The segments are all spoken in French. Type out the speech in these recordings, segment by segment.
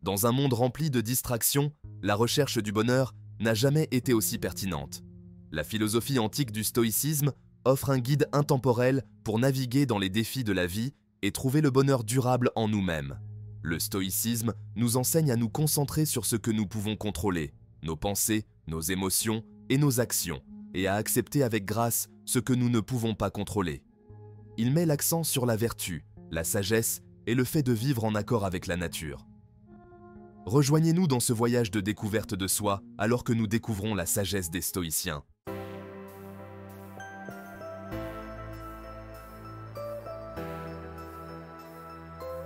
Dans un monde rempli de distractions, la recherche du bonheur n'a jamais été aussi pertinente. La philosophie antique du stoïcisme offre un guide intemporel pour naviguer dans les défis de la vie et trouver le bonheur durable en nous-mêmes. Le stoïcisme nous enseigne à nous concentrer sur ce que nous pouvons contrôler, nos pensées, nos émotions et nos actions, et à accepter avec grâce ce que nous ne pouvons pas contrôler. Il met l'accent sur la vertu, la sagesse et le fait de vivre en accord avec la nature. Rejoignez-nous dans ce voyage de découverte de soi alors que nous découvrons la sagesse des stoïciens.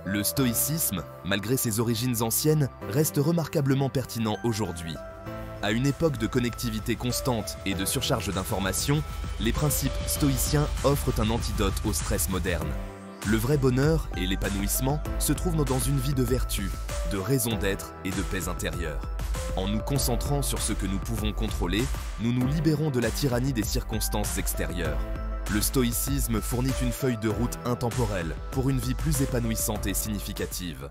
Le stoïcisme, malgré ses origines anciennes, reste remarquablement pertinent aujourd'hui. À une époque de connectivité constante et de surcharge d'informations, les principes stoïciens offrent un antidote au stress moderne. Le vrai bonheur et l'épanouissement se trouvent dans une vie de vertu, de raison d'être et de paix intérieure. En nous concentrant sur ce que nous pouvons contrôler, nous nous libérons de la tyrannie des circonstances extérieures. Le stoïcisme fournit une feuille de route intemporelle pour une vie plus épanouissante et significative.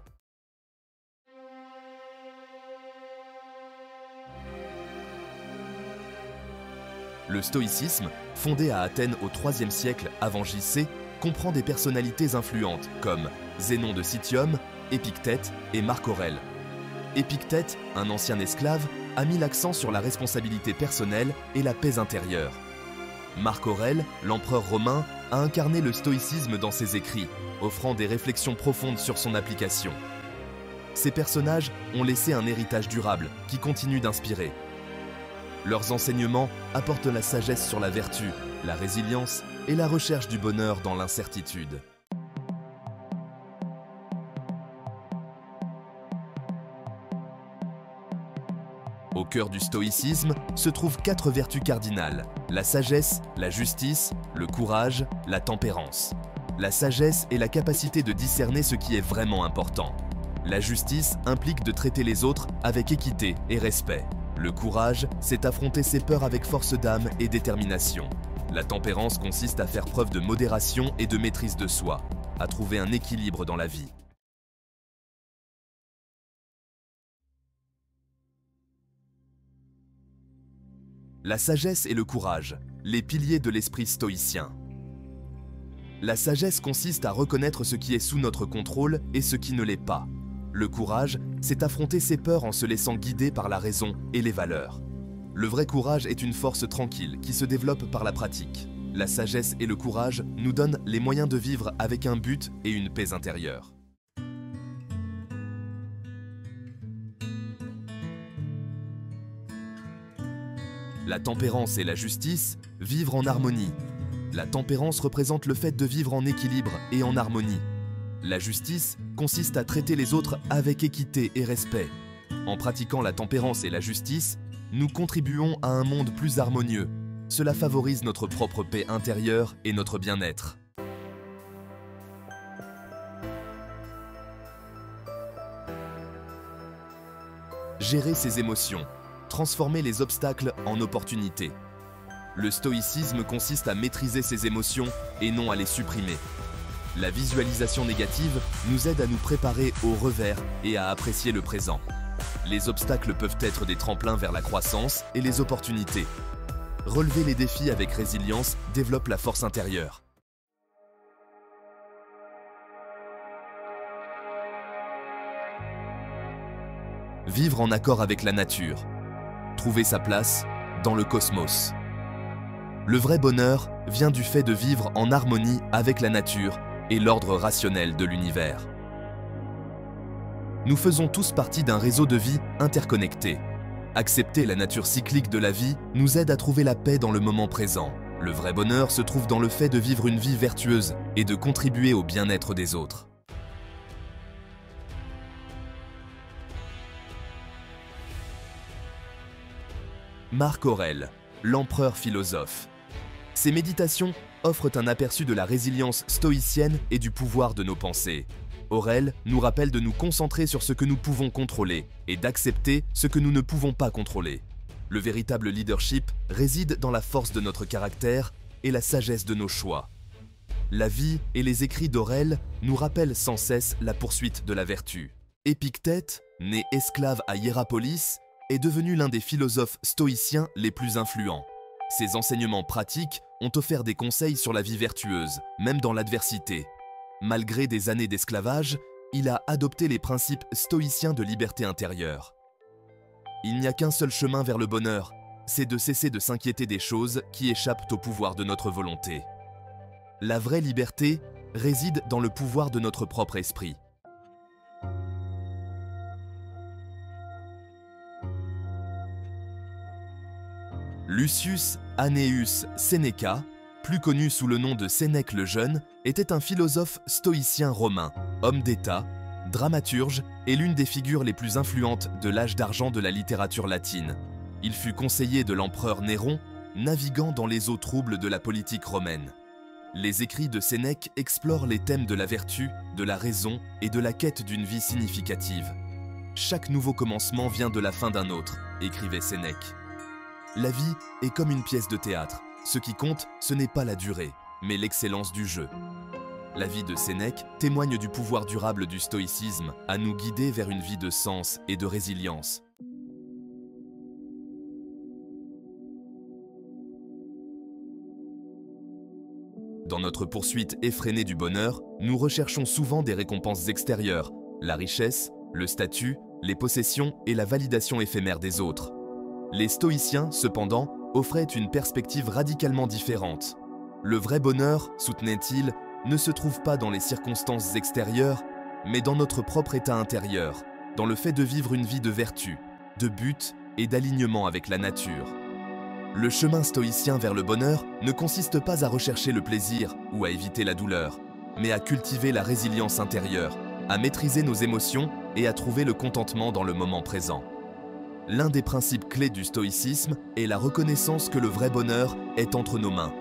Le stoïcisme, fondé à Athènes au IIIe siècle avant JC, comprend des personnalités influentes comme Zénon de Citium, Épictète et Marc Aurèle. Épictète, un ancien esclave, a mis l'accent sur la responsabilité personnelle et la paix intérieure. Marc Aurèle, l'empereur romain, a incarné le stoïcisme dans ses écrits, offrant des réflexions profondes sur son application. Ces personnages ont laissé un héritage durable qui continue d'inspirer. Leurs enseignements apportent la sagesse sur la vertu, la résilience et la recherche du bonheur dans l'incertitude. Au cœur du stoïcisme se trouvent 4 vertus cardinales: la sagesse, la justice, le courage, la tempérance. La sagesse est la capacité de discerner ce qui est vraiment important. La justice implique de traiter les autres avec équité et respect. Le courage, c'est affronter ses peurs avec force d'âme et détermination. La tempérance consiste à faire preuve de modération et de maîtrise de soi, à trouver un équilibre dans la vie. La sagesse et le courage, les piliers de l'esprit stoïcien. La sagesse consiste à reconnaître ce qui est sous notre contrôle et ce qui ne l'est pas. Le courage, c'est affronter ses peurs en se laissant guider par la raison et les valeurs. Le vrai courage est une force tranquille qui se développe par la pratique. La sagesse et le courage nous donnent les moyens de vivre avec un but et une paix intérieure. La tempérance et la justice, vivre en harmonie. La tempérance représente le fait de vivre en équilibre et en harmonie. La justice consiste à traiter les autres avec équité et respect. En pratiquant la tempérance et la justice, nous contribuons à un monde plus harmonieux. Cela favorise notre propre paix intérieure et notre bien-être. Gérer ses émotions. Transformer les obstacles en opportunités. Le stoïcisme consiste à maîtriser ses émotions et non à les supprimer. La visualisation négative nous aide à nous préparer au revers et à apprécier le présent. Les obstacles peuvent être des tremplins vers la croissance et les opportunités. Relever les défis avec résilience développe la force intérieure. Vivre en accord avec la nature. Trouver sa place dans le cosmos. Le vrai bonheur vient du fait de vivre en harmonie avec la nature et l'ordre rationnel de l'univers. Nous faisons tous partie d'un réseau de vie interconnecté. Accepter la nature cyclique de la vie nous aide à trouver la paix dans le moment présent. Le vrai bonheur se trouve dans le fait de vivre une vie vertueuse et de contribuer au bien-être des autres. Marc Aurèle, l'empereur philosophe. Ses méditations offrent un aperçu de la résilience stoïcienne et du pouvoir de nos pensées. Aurèle nous rappelle de nous concentrer sur ce que nous pouvons contrôler et d'accepter ce que nous ne pouvons pas contrôler. Le véritable leadership réside dans la force de notre caractère et la sagesse de nos choix. La vie et les écrits d'Aurèle nous rappellent sans cesse la poursuite de la vertu. Épictète né esclave à Hiérapolis, est devenu l'un des philosophes stoïciens les plus influents. Ses enseignements pratiques ont offert des conseils sur la vie vertueuse, même dans l'adversité. Malgré des années d'esclavage, il a adopté les principes stoïciens de liberté intérieure. Il n'y a qu'un seul chemin vers le bonheur, c'est de cesser de s'inquiéter des choses qui échappent au pouvoir de notre volonté. La vraie liberté réside dans le pouvoir de notre propre esprit. Lucius Annaeus Seneca, plus connu sous le nom de Sénèque le Jeune, était un philosophe stoïcien romain, homme d'État, dramaturge et l'une des figures les plus influentes de l'âge d'argent de la littérature latine. Il fut conseiller de l'empereur Néron, naviguant dans les eaux troubles de la politique romaine. Les écrits de Sénèque explorent les thèmes de la vertu, de la raison et de la quête d'une vie significative. « Chaque nouveau commencement vient de la fin d'un autre », écrivait Sénèque. La vie est comme une pièce de théâtre. Ce qui compte, ce n'est pas la durée, mais l'excellence du jeu. La vie de Sénèque témoigne du pouvoir durable du stoïcisme à nous guider vers une vie de sens et de résilience. Dans notre poursuite effrénée du bonheur, nous recherchons souvent des récompenses extérieures, la richesse, le statut, les possessions et la validation éphémère des autres. Les stoïciens, cependant, offraient une perspective radicalement différente. Le vrai bonheur, soutenait-il, ne se trouve pas dans les circonstances extérieures, mais dans notre propre état intérieur, dans le fait de vivre une vie de vertu, de but et d'alignement avec la nature. Le chemin stoïcien vers le bonheur ne consiste pas à rechercher le plaisir ou à éviter la douleur, mais à cultiver la résilience intérieure, à maîtriser nos émotions et à trouver le contentement dans le moment présent. L'un des principes clés du stoïcisme est la reconnaissance que le vrai bonheur est entre nos mains.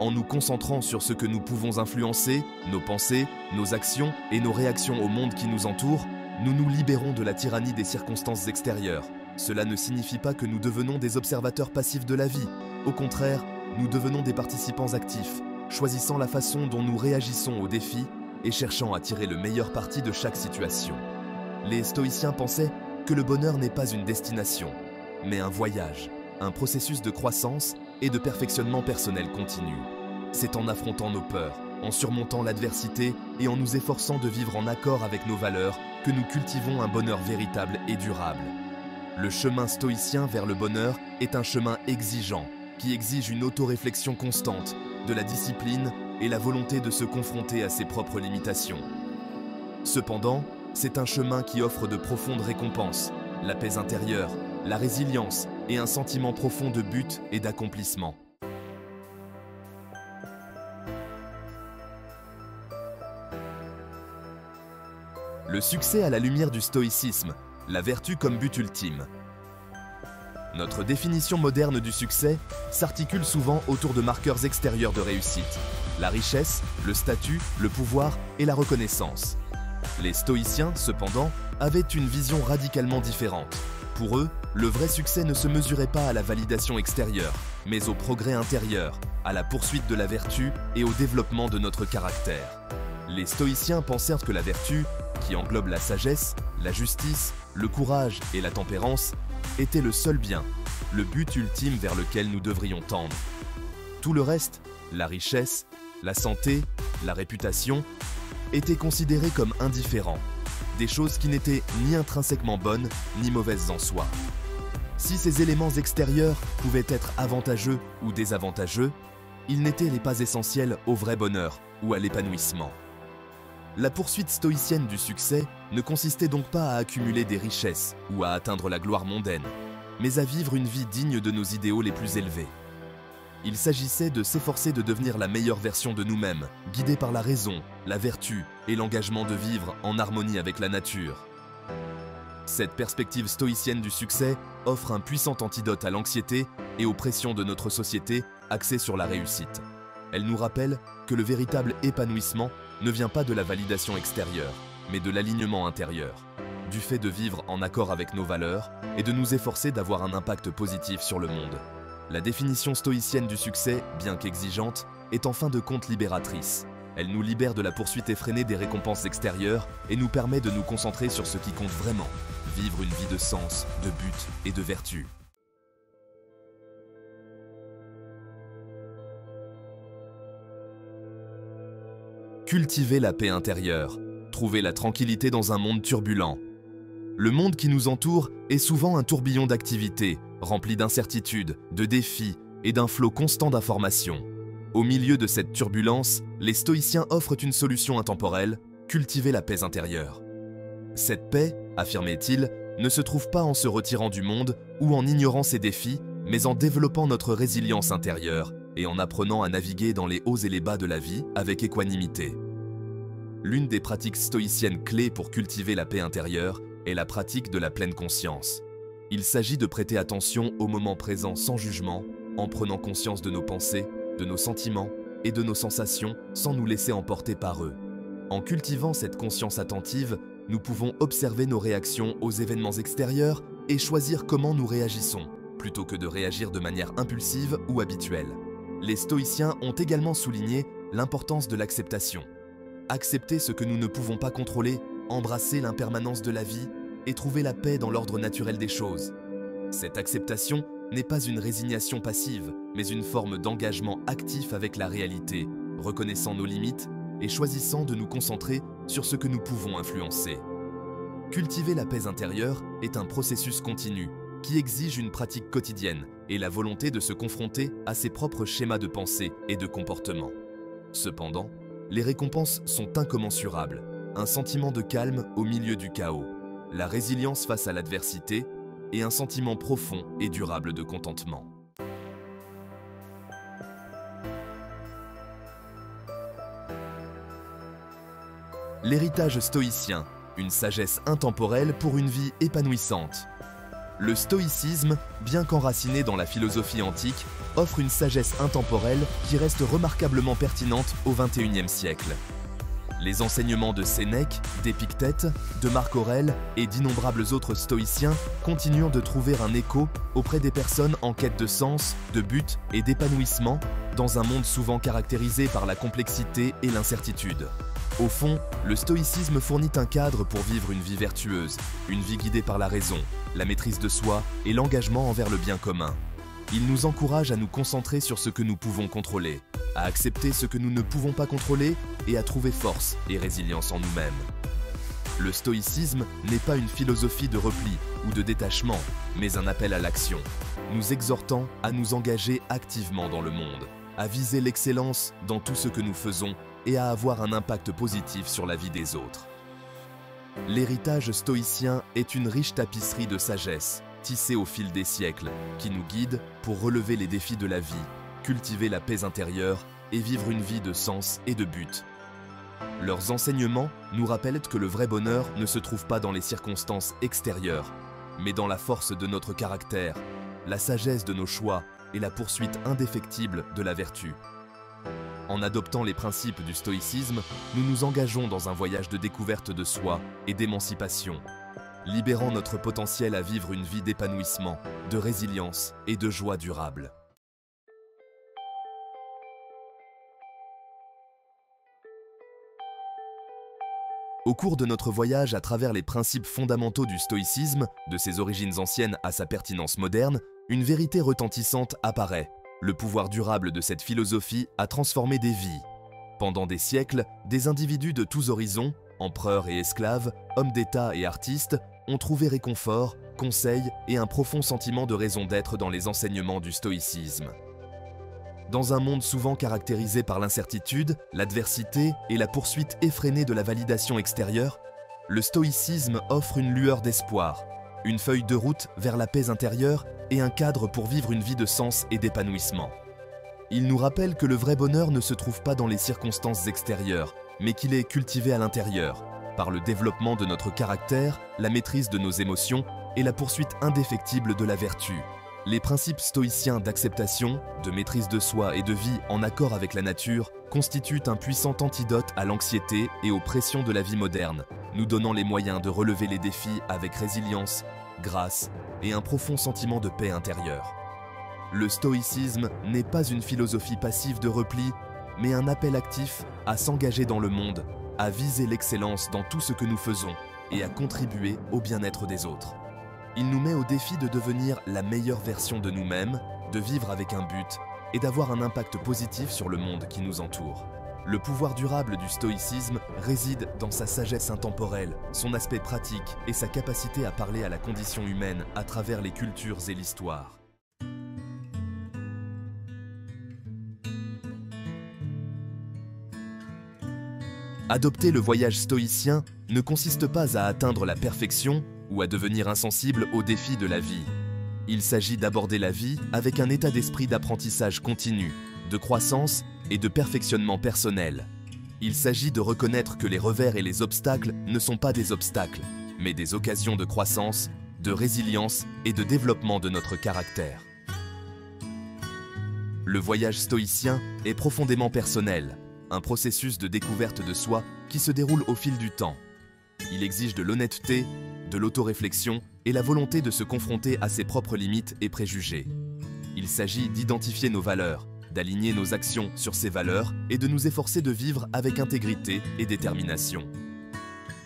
En nous concentrant sur ce que nous pouvons influencer, nos pensées, nos actions et nos réactions au monde qui nous entoure, nous nous libérons de la tyrannie des circonstances extérieures. Cela ne signifie pas que nous devenons des observateurs passifs de la vie. Au contraire, nous devenons des participants actifs, choisissant la façon dont nous réagissons aux défis et cherchant à tirer le meilleur parti de chaque situation. Les stoïciens pensaient que le bonheur n'est pas une destination, mais un voyage, un processus de croissance et de perfectionnement personnel continu. C'est en affrontant nos peurs, en surmontant l'adversité et en nous efforçant de vivre en accord avec nos valeurs que nous cultivons un bonheur véritable et durable. Le chemin stoïcien vers le bonheur est un chemin exigeant, qui exige une autoréflexion constante, de la discipline et la volonté de se confronter à ses propres limitations. Cependant, c'est un chemin qui offre de profondes récompenses, la paix intérieure, la résilience et un sentiment profond de but et d'accomplissement. Le succès à la lumière du stoïcisme, la vertu comme but ultime. Notre définition moderne du succès s'articule souvent autour de marqueurs extérieurs de réussite, la richesse, le statut, le pouvoir et la reconnaissance. Les stoïciens, cependant, avaient une vision radicalement différente. Pour eux, le vrai succès ne se mesurait pas à la validation extérieure, mais au progrès intérieur, à la poursuite de la vertu et au développement de notre caractère. Les stoïciens pensèrent que la vertu, qui englobe la sagesse, la justice, le courage et la tempérance, était le seul bien, le but ultime vers lequel nous devrions tendre. Tout le reste, la richesse, la santé, la réputation, étaient considérés comme indifférents, des choses qui n'étaient ni intrinsèquement bonnes ni mauvaises en soi. Si ces éléments extérieurs pouvaient être avantageux ou désavantageux, ils n'étaient pas essentiels au vrai bonheur ou à l'épanouissement. La poursuite stoïcienne du succès ne consistait donc pas à accumuler des richesses ou à atteindre la gloire mondaine, mais à vivre une vie digne de nos idéaux les plus élevés. Il s'agissait de s'efforcer de devenir la meilleure version de nous-mêmes, guidés par la raison, la vertu et l'engagement de vivre en harmonie avec la nature. Cette perspective stoïcienne du succès offre un puissant antidote à l'anxiété et aux pressions de notre société axée sur la réussite. Elle nous rappelle que le véritable épanouissement ne vient pas de la validation extérieure, mais de l'alignement intérieur, du fait de vivre en accord avec nos valeurs et de nous efforcer d'avoir un impact positif sur le monde. La définition stoïcienne du succès, bien qu'exigeante, est en fin de compte libératrice. Elle nous libère de la poursuite effrénée des récompenses extérieures et nous permet de nous concentrer sur ce qui compte vraiment, vivre une vie de sens, de but et de vertu. Cultiver la paix intérieure, trouver la tranquillité dans un monde turbulent. Le monde qui nous entoure est souvent un tourbillon d'activités, rempli d'incertitudes, de défis et d'un flot constant d'informations. Au milieu de cette turbulence, les stoïciens offrent une solution intemporelle, cultiver la paix intérieure. Cette paix, affirmait-il, ne se trouve pas en se retirant du monde ou en ignorant ses défis, mais en développant notre résilience intérieure et en apprenant à naviguer dans les hauts et les bas de la vie avec équanimité. L'une des pratiques stoïciennes clés pour cultiver la paix intérieure est la pratique de la pleine conscience. Il s'agit de prêter attention au moment présent sans jugement, en prenant conscience de nos pensées, de nos sentiments et de nos sensations sans nous laisser emporter par eux. En cultivant cette conscience attentive, nous pouvons observer nos réactions aux événements extérieurs et choisir comment nous réagissons, plutôt que de réagir de manière impulsive ou habituelle. Les stoïciens ont également souligné l'importance de l'acceptation. Accepter ce que nous ne pouvons pas contrôler, embrasser l'impermanence de la vie et trouver la paix dans l'ordre naturel des choses. Cette acceptation n'est pas une résignation passive, mais une forme d'engagement actif avec la réalité, reconnaissant nos limites et choisissant de nous concentrer sur ce que nous pouvons influencer. Cultiver la paix intérieure est un processus continu qui exige une pratique quotidienne et la volonté de se confronter à ses propres schémas de pensée et de comportement. Cependant, les récompenses sont incommensurables, un sentiment de calme au milieu du chaos, la résilience face à l'adversité et un sentiment profond et durable de contentement. L'héritage stoïcien, une sagesse intemporelle pour une vie épanouissante. Le stoïcisme, bien qu'enraciné dans la philosophie antique, offre une sagesse intemporelle qui reste remarquablement pertinente au XXIe siècle. Les enseignements de Sénèque, d'Épictète, de Marc Aurèle et d'innombrables autres stoïciens continuent de trouver un écho auprès des personnes en quête de sens, de but et d'épanouissement dans un monde souvent caractérisé par la complexité et l'incertitude. Au fond, le stoïcisme fournit un cadre pour vivre une vie vertueuse, une vie guidée par la raison, la maîtrise de soi et l'engagement envers le bien commun. Il nous encourage à nous concentrer sur ce que nous pouvons contrôler, à accepter ce que nous ne pouvons pas contrôler et à trouver force et résilience en nous-mêmes. Le stoïcisme n'est pas une philosophie de repli ou de détachement, mais un appel à l'action, nous exhortant à nous engager activement dans le monde, à viser l'excellence dans tout ce que nous faisons et à avoir un impact positif sur la vie des autres. L'héritage stoïcien est une riche tapisserie de sagesse, tissée au fil des siècles, qui nous guide pour relever les défis de la vie, cultiver la paix intérieure et vivre une vie de sens et de but. Leurs enseignements nous rappellent que le vrai bonheur ne se trouve pas dans les circonstances extérieures, mais dans la force de notre caractère, la sagesse de nos choix et la poursuite indéfectible de la vertu. En adoptant les principes du stoïcisme, nous nous engageons dans un voyage de découverte de soi et d'émancipation, libérant notre potentiel à vivre une vie d'épanouissement, de résilience et de joie durable. Au cours de notre voyage à travers les principes fondamentaux du stoïcisme, de ses origines anciennes à sa pertinence moderne, une vérité retentissante apparaît. Le pouvoir durable de cette philosophie a transformé des vies. Pendant des siècles, des individus de tous horizons, empereurs et esclaves, hommes d'État et artistes, ont trouvé réconfort, conseil et un profond sentiment de raison d'être dans les enseignements du stoïcisme. Dans un monde souvent caractérisé par l'incertitude, l'adversité et la poursuite effrénée de la validation extérieure, le stoïcisme offre une lueur d'espoir, une feuille de route vers la paix intérieure et un cadre pour vivre une vie de sens et d'épanouissement. Il nous rappelle que le vrai bonheur ne se trouve pas dans les circonstances extérieures, mais qu'il est cultivé à l'intérieur, par le développement de notre caractère, la maîtrise de nos émotions et la poursuite indéfectible de la vertu. Les principes stoïciens d'acceptation, de maîtrise de soi et de vie en accord avec la nature constituent un puissant antidote à l'anxiété et aux pressions de la vie moderne, nous donnant les moyens de relever les défis avec résilience, grâce et un profond sentiment de paix intérieure. Le stoïcisme n'est pas une philosophie passive de repli, mais un appel actif à s'engager dans le monde, à viser l'excellence dans tout ce que nous faisons et à contribuer au bien-être des autres. Il nous met au défi de devenir la meilleure version de nous-mêmes, de vivre avec un but et d'avoir un impact positif sur le monde qui nous entoure. Le pouvoir durable du stoïcisme réside dans sa sagesse intemporelle, son aspect pratique et sa capacité à parler à la condition humaine à travers les cultures et l'histoire. Adopter le voyage stoïcien ne consiste pas à atteindre la perfection ou à devenir insensible aux défis de la vie. Il s'agit d'aborder la vie avec un état d'esprit d'apprentissage continu, de croissance et de perfectionnement personnel. Il s'agit de reconnaître que les revers et les obstacles ne sont pas des obstacles, mais des occasions de croissance, de résilience et de développement de notre caractère. Le voyage stoïcien est profondément personnel, un processus de découverte de soi qui se déroule au fil du temps. Il exige de l'honnêteté, de l'autoréflexion et la volonté de se confronter à ses propres limites et préjugés. Il s'agit d'identifier nos valeurs, d'aligner nos actions sur ces valeurs et de nous efforcer de vivre avec intégrité et détermination.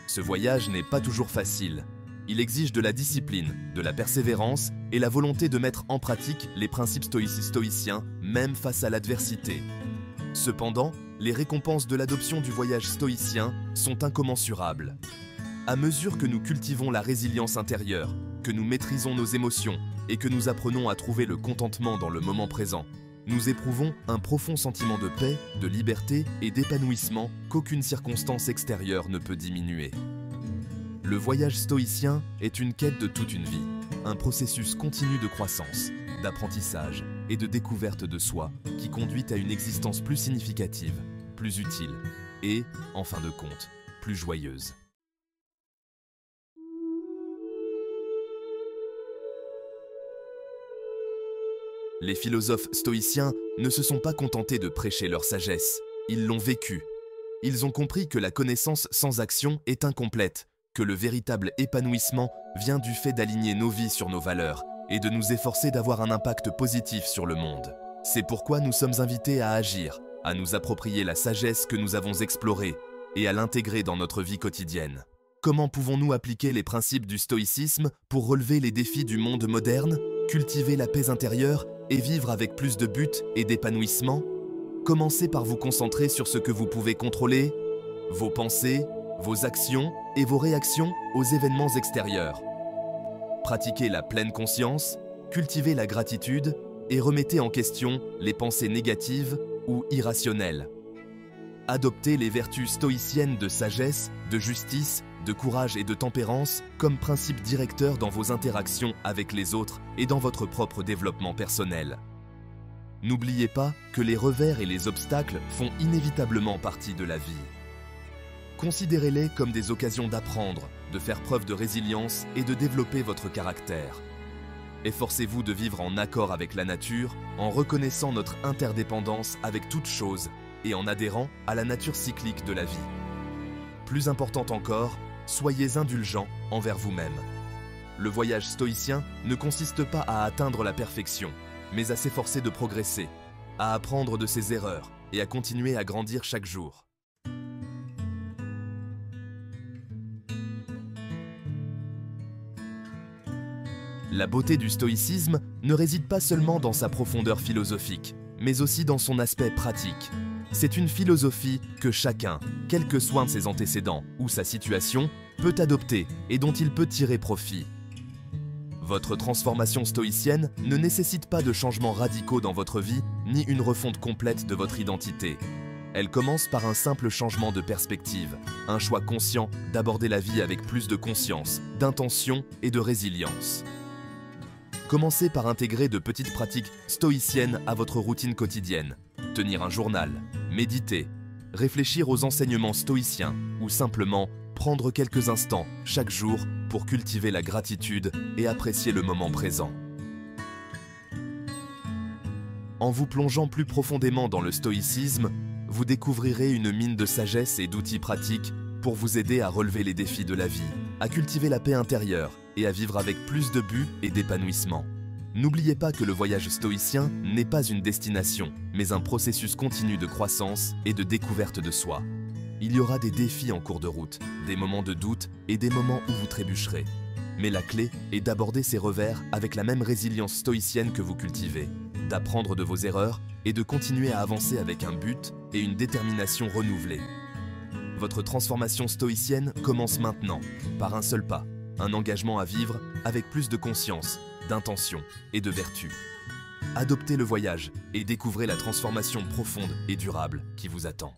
Ce voyage n'est pas toujours facile. Il exige de la discipline, de la persévérance et la volonté de mettre en pratique les principes stoïciens, même face à l'adversité. Cependant, les récompenses de l'adoption du voyage stoïcien sont incommensurables. À mesure que nous cultivons la résilience intérieure, que nous maîtrisons nos émotions et que nous apprenons à trouver le contentement dans le moment présent, nous éprouvons un profond sentiment de paix, de liberté et d'épanouissement qu'aucune circonstance extérieure ne peut diminuer. Le voyage stoïcien est une quête de toute une vie, un processus continu de croissance, d'apprentissage et de découverte de soi qui conduit à une existence plus significative, plus utile et, en fin de compte, plus joyeuse. Les philosophes stoïciens ne se sont pas contentés de prêcher leur sagesse, ils l'ont vécue. Ils ont compris que la connaissance sans action est incomplète, que le véritable épanouissement vient du fait d'aligner nos vies sur nos valeurs et de nous efforcer d'avoir un impact positif sur le monde. C'est pourquoi nous sommes invités à agir, à nous approprier la sagesse que nous avons explorée et à l'intégrer dans notre vie quotidienne. Comment pouvons-nous appliquer les principes du stoïcisme pour relever les défis du monde moderne, cultiver la paix intérieure et vivre avec plus de but et d'épanouissement? Commencez par vous concentrer sur ce que vous pouvez contrôler, vos pensées, vos actions et vos réactions aux événements extérieurs. Pratiquez la pleine conscience, cultivez la gratitude et remettez en question les pensées négatives ou irrationnelles. Adoptez les vertus stoïciennes de sagesse, de justice, de courage et de tempérance comme principes directeurs dans vos interactions avec les autres et dans votre propre développement personnel. N'oubliez pas que les revers et les obstacles font inévitablement partie de la vie. Considérez-les comme des occasions d'apprendre, de faire preuve de résilience et de développer votre caractère. Efforcez-vous de vivre en accord avec la nature, en reconnaissant notre interdépendance avec toute chose et en adhérant à la nature cyclique de la vie. Plus important encore, soyez indulgents envers vous-même. Le voyage stoïcien ne consiste pas à atteindre la perfection, mais à s'efforcer de progresser, à apprendre de ses erreurs et à continuer à grandir chaque jour. La beauté du stoïcisme ne réside pas seulement dans sa profondeur philosophique, mais aussi dans son aspect pratique. C'est une philosophie que chacun, quel que soit ses antécédents ou sa situation, peut adopter et dont il peut tirer profit. Votre transformation stoïcienne ne nécessite pas de changements radicaux dans votre vie, ni une refonte complète de votre identité. Elle commence par un simple changement de perspective, un choix conscient d'aborder la vie avec plus de conscience, d'intention et de résilience. Commencez par intégrer de petites pratiques stoïciennes à votre routine quotidienne. Tenir un journal, méditer, réfléchir aux enseignements stoïciens ou simplement prendre quelques instants chaque jour pour cultiver la gratitude et apprécier le moment présent. En vous plongeant plus profondément dans le stoïcisme, vous découvrirez une mine de sagesse et d'outils pratiques pour vous aider à relever les défis de la vie, à cultiver la paix intérieure et à vivre avec plus de but et d'épanouissement. N'oubliez pas que le voyage stoïcien n'est pas une destination, mais un processus continu de croissance et de découverte de soi. Il y aura des défis en cours de route, des moments de doute et des moments où vous trébucherez. Mais la clé est d'aborder ces revers avec la même résilience stoïcienne que vous cultivez, d'apprendre de vos erreurs et de continuer à avancer avec un but et une détermination renouvelée. Votre transformation stoïcienne commence maintenant, par un seul pas, un engagement à vivre avec plus de conscience, d'intention et de vertu. Adoptez le voyage et découvrez la transformation profonde et durable qui vous attend.